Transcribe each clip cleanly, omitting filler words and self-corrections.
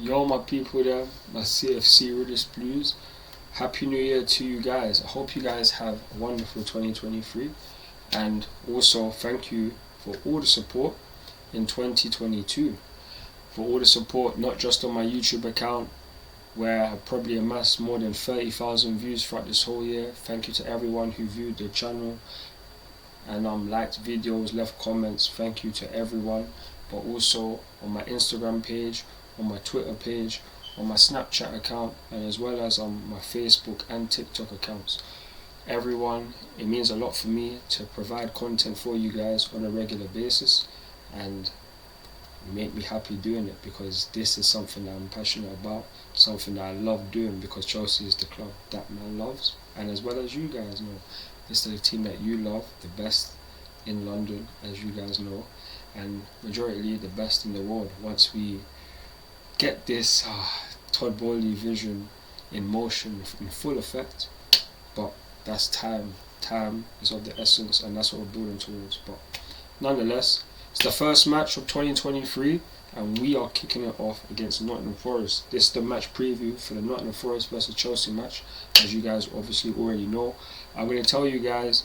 Yo, my people there, my cfcrealistblue Blues. Happy New Year to you guys. I hope you guys have a wonderful 2023. And also, thank you for all the support in 2022. For all the support, not just on my YouTube account, where I probably amassed more than 30,000 views throughout this whole year. Thank you to everyone who viewed the channel and liked videos, left comments. Thank you to everyone. But also on my Instagram page, on my Twitter page, on my Snapchat account, and as well as on my Facebook and TikTok accounts. Everyone, it means a lot for me to provide content for you guys on a regular basis, and you make me happy doing it because this is something that I'm passionate about, something that I love doing because Chelsea is the club that man loves, and as well as you guys know, this is the team that you love, the best in London, as you guys know, and majority the best in the world once we get this Todd Bowley vision in motion, in full effect. But that's time is of the essence, and that's what we're building towards. But nonetheless, it's the first match of 2023 and we are kicking it off against Nottingham Forest. This is the match preview for the Nottingham Forest versus Chelsea match, as you guys obviously already know. I'm going to tell you guys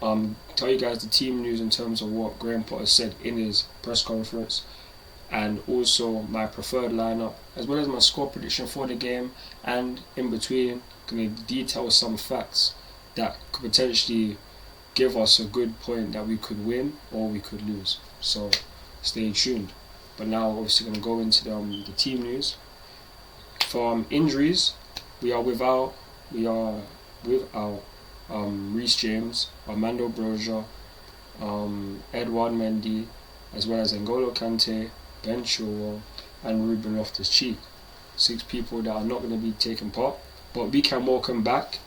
the team news in terms of what Graham Potter said in his press conference, and also my preferred lineup, as well as my score prediction for the game, and in between going to detail some facts that could potentially give us a good point that we could win or we could lose. So stay tuned. But now obviously going to go into the team news. For injuries, we are without Reece James, Armando Broja, Edouard Mendy, as well as N'Golo Kante, Ben Chilwell, and Ruben Loftus-Cheek. 6 people that are not going to be taking part, but we can welcome back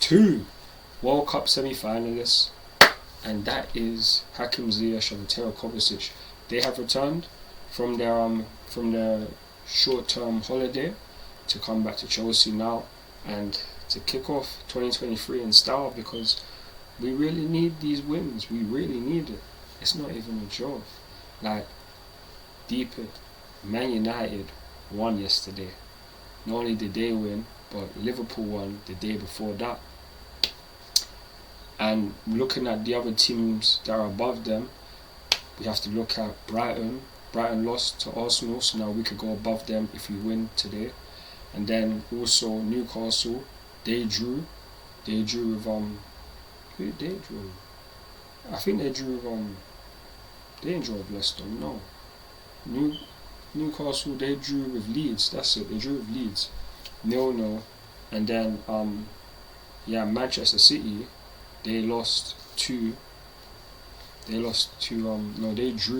2 World Cup semi-finalists, and that is Hakim Ziyech and Mateo Kovacic. They have returned from their short-term holiday to come back to Chelsea now and to kick off 2023 in style, because we really need these wins. We really need it. It's not even a joke. Like, deep it, Man United won yesterday. Not only did they win, but Liverpool won the day before that. And looking at the other teams that are above them, we have to look at Brighton. Brighton lost to Arsenal, so now we could go above them if we win today. And then also Newcastle, they drew with who did they drew? I think they drew with they didn't draw with Leicester, no. Newcastle, they drew with Leeds, that's it, they drew with Leeds. 0-0. And then Manchester City, they drew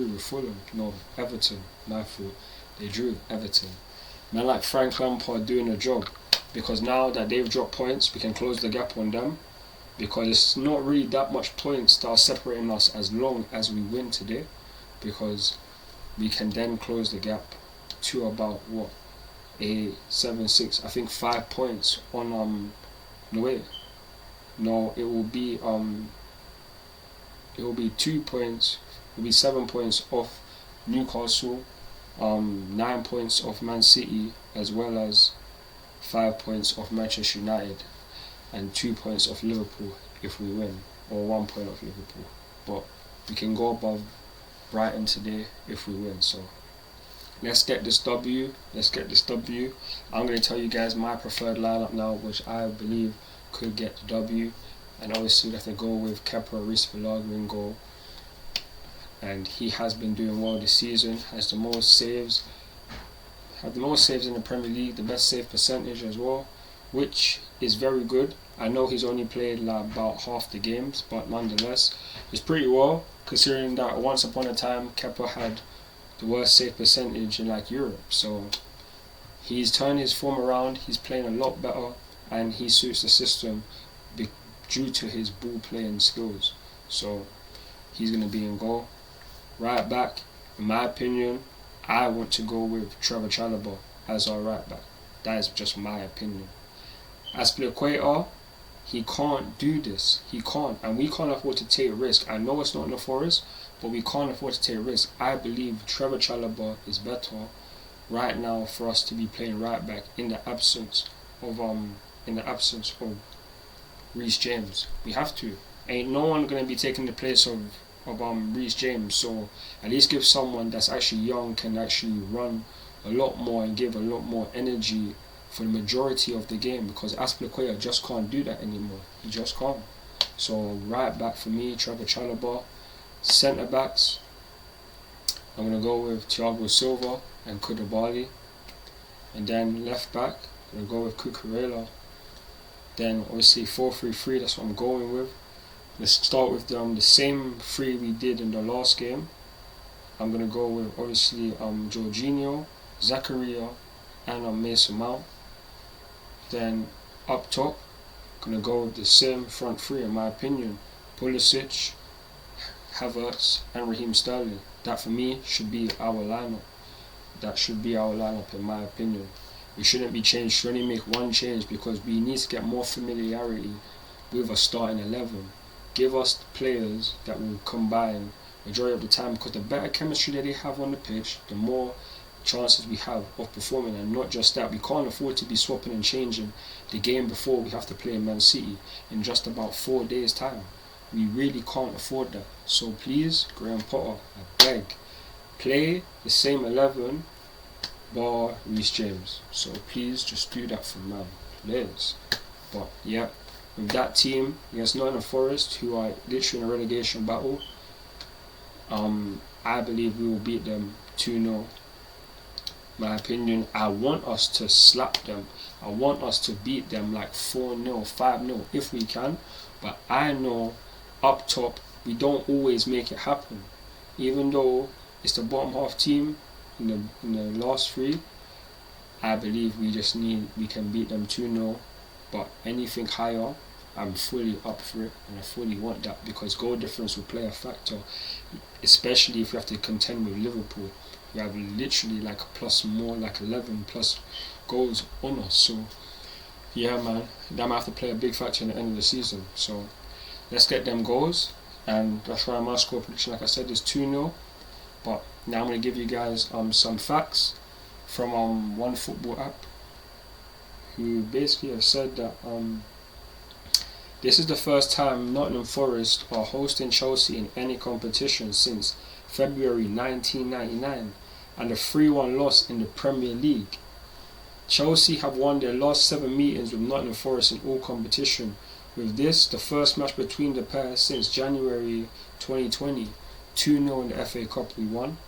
with Fulham. No, Everton, my fault. They drew with Everton. Man like Frank Lampard doing a job, because now that they've dropped points, we can close the gap on them, because it's not really that much points that are separating us as long as we win today, because we can then close the gap to about 6, I think 5 points on it will be 2 points, it will be 7 points off Newcastle, 9 points off Man City, as well as 5 points off Manchester United, and 2 points off Liverpool if we win, or 1 point off Liverpool. But we can go above Brighton today if we win. So let's get this W. I'm going to tell you guys my preferred lineup now, which I believe could get the W. And obviously we have to go with Kepa Arrizabalaga in goal, and he has been doing well this season. Has the most saves in the Premier League, the best save percentage as well, which is very good. I know he's only played about half the games, but nonetheless, it's pretty well, considering that once upon a time Kepa had the worst save percentage in Europe. So he's turned his form around, he's playing a lot better, and he suits the system due to his ball playing skills. So he's going to be in goal. Right back, in my opinion, I want to go with Trevor Chalobah as our right back. That is just my opinion. Azpilicueta, he can't do this. He can't, and we can't afford to take a risk. I know it's not in the Forest, but we can't afford to take a risk. I believe Trevor Chalobah is better right now for us to be playing right back in the absence of Reece James. We have to. Ain't no one gonna be taking the place of Reece James. So at least give someone that's actually young, can actually run a lot more and give a lot more energy for the majority of the game, because Azpilicueta just can't do that anymore. He just can't. So right back for me, Trevor Chalobah. Centre backs, I'm gonna go with Thiago Silva and Koulibaly. And then left back, I'm gonna go with Cucurella. Then obviously 4-3-3, that's what I'm going with. Let's start with the same three we did in the last game. I'm gonna go with obviously Jorginho, Zakaria, and Mason Mount. Then up top, gonna go with the same front three in my opinion: Pulisic, Havertz, and Raheem Sterling. That for me should be our lineup. That should be our lineup in my opinion. We shouldn't be changed. Should only make one change because we need to get more familiarity with a starting 11. Give us players that will combine majority of the time, because the better chemistry that they have on the pitch, the more chances we have of performing. And not just that, we can't afford to be swapping and changing the game before we have to play Man City in just about 4 days time. We really can't afford that. So please, Graham Potter, I beg, play the same 11 bar Reece James. So please just do that for man, please. But yeah, with that team against Nottingham Forest, who are literally in a relegation battle, I believe we will beat them 2-0. My opinion, I want us to slap them. I want us to beat them like 4-0, 5-0 if we can. But I know up top we don't always make it happen. Even though it's the bottom half team in the last three, I believe we can beat them 2-0. But anything higher, I'm fully up for it, and I fully want that, because goal difference will play a factor, especially if we have to contend with Liverpool. We have literally like more like 11 plus goals on us. So yeah man, that might have to play a big factor in the end of the season. So let's get them goals, and that's why my score prediction, like I said, is 2-0. But now I'm going to give you guys some facts from One Football app, who basically have said that this is the first time Nottingham Forest are hosting Chelsea in any competition since February 1999, and a 3-1 loss in the Premier League. Chelsea have won their last 7 meetings with Nottingham Forest in all competition, with this the first match between the pair since January 2020. 2-0 in the FA Cup we won.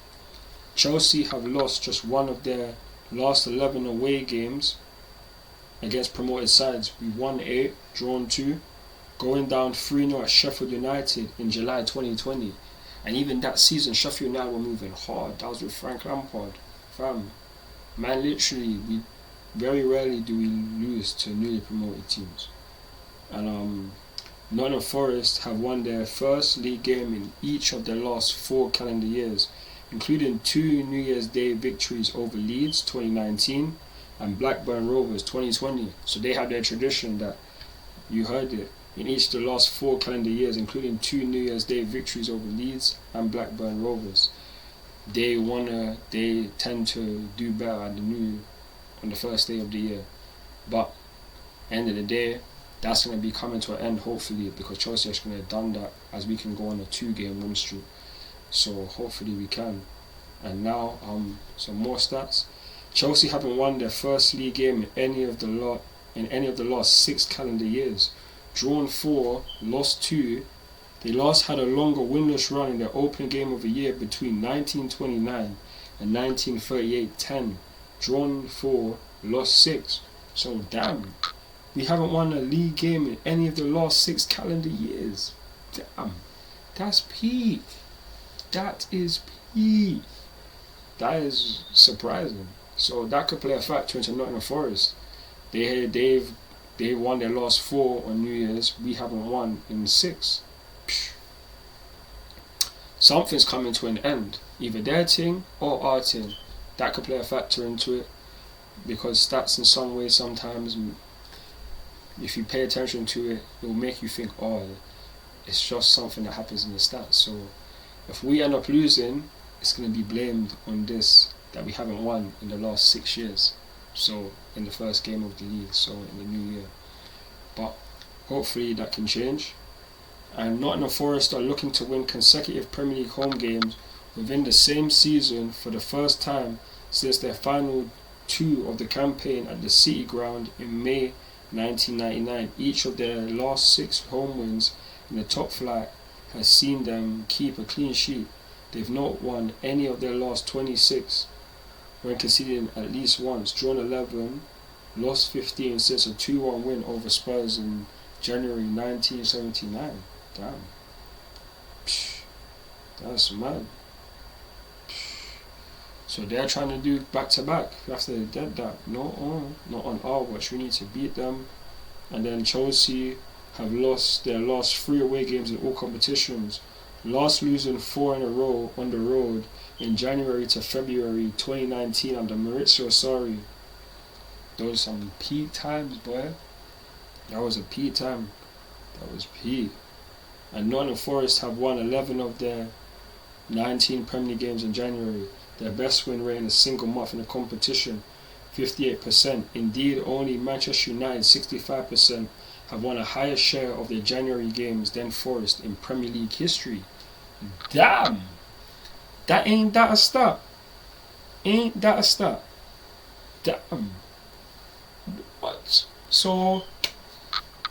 Chelsea have lost just one of their last 11 away games against promoted sides. We won 8, drawn 2, going down 3-0 at Sheffield United in July 2020. And even that season, Sheffield United were moving hard. That was with Frank Lampard. Fam, man, literally, we very rarely do we lose to newly promoted teams. And Nottingham Forest have won their first league game in each of their last 4 calendar years, including 2 New Year's Day victories over Leeds 2019 and Blackburn Rovers 2020. So they have their tradition that, you heard it, in each of the last 4 calendar years, including 2 New Year's Day victories over Leeds and Blackburn Rovers. They tend to do better on the first day of the year. But end of the day, that's going to be coming to an end hopefully, because Chelsea are going to have done that, as we can go on a 2-game win streak. So hopefully we can. And now some more stats. Chelsea haven't won their first league game in any of the last 6 calendar years. Drawn 4, lost 2. They last had a longer winless run in their opening game of the year between 1929 and 1938-10. Drawn 4, lost 6. So damn, we haven't won a league game in any of the last 6 calendar years. Damn, that's peak. That is peak. That is surprising. So that could play a factor into Nottingham Forest. They've won their last 4 on New Year's. We haven't won in 6. Psh. Something's coming to an end. Either their thing or our thing. That could play a factor into it, because stats in some way sometimes, if you pay attention to it, it will make you think, oh, it's just something that happens in the stats. So if we end up losing, it's going to be blamed on this that we haven't won in the last 6 years. So in the first game of the league, so in the new year. But hopefully that can change. And Nottingham Forest are looking to win consecutive Premier League home games within the same season for the first time since their final 2 of the campaign at the City Ground in May 1999. Each of their last 6 home wins in the top flight has seen them keep a clean sheet. They've not won any of their last 26 when conceding at least once, drawn 11, lost 15 since a 2-1 win over Spurs in January 1979. Damn. Psh, that's mad. So they're trying to do back-to-back. After they did that, not on our watch. We need to beat them. And then Chelsea have lost their last 3 away games in all competitions. Last losing 4 in a row on the road in January to February 2019 under Maurizio Sarri. Those are some peak times, boy. That was a peak time. That was peak. And Nottingham Forest have won 11 of their 19 Premier League games in January. Their best win rate in a single month in the competition, 58%. Indeed, only Manchester United, 65%, have won a higher share of their January games than Forest in Premier League history. Damn! Ain't that a stat? Ain't that a stat? Damn. What? So,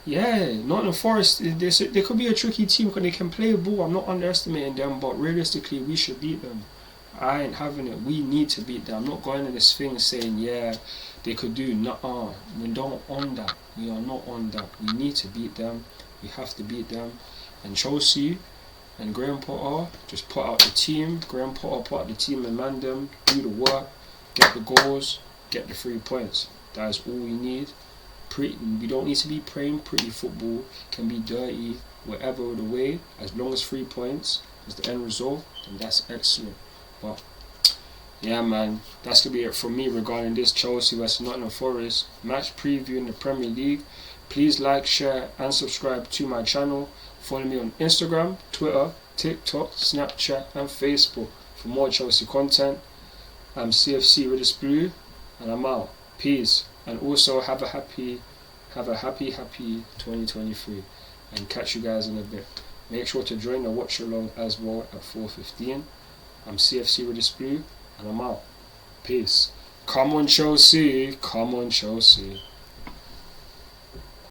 yeah, Nottingham Forest, they could be a tricky team because they can play ball. I'm not underestimating them, but realistically, we should beat them. I ain't having it. We need to beat them. I'm not going in this thing saying, yeah, they could do. Nuh-uh. We don't on that. We are not on that. We need to beat them. We have to beat them. And Chelsea and Graham Potter just put out the team. Graham Potter put out the team and man them, do the work, get the goals, get the 3 points. That is all we need. We don't need to be playing pretty football. Can be dirty, whatever the way. As long as 3 points is the end result, then that's excellent. But yeah, man, that's gonna be it from me regarding this Chelsea vs Nottingham Forest match preview in the Premier League. Please like, share, and subscribe to my channel. Follow me on Instagram, Twitter, TikTok, Snapchat, and Facebook for more Chelsea content. I'm cfcrealistblue, and I'm out. Peace, and also have a happy 2023, and catch you guys in a bit. Make sure to join the watch along as well at 4:15. I'm cfcrealistblue, and I'm out. Peace. Come on, Chelsea. Come on, Chelsea.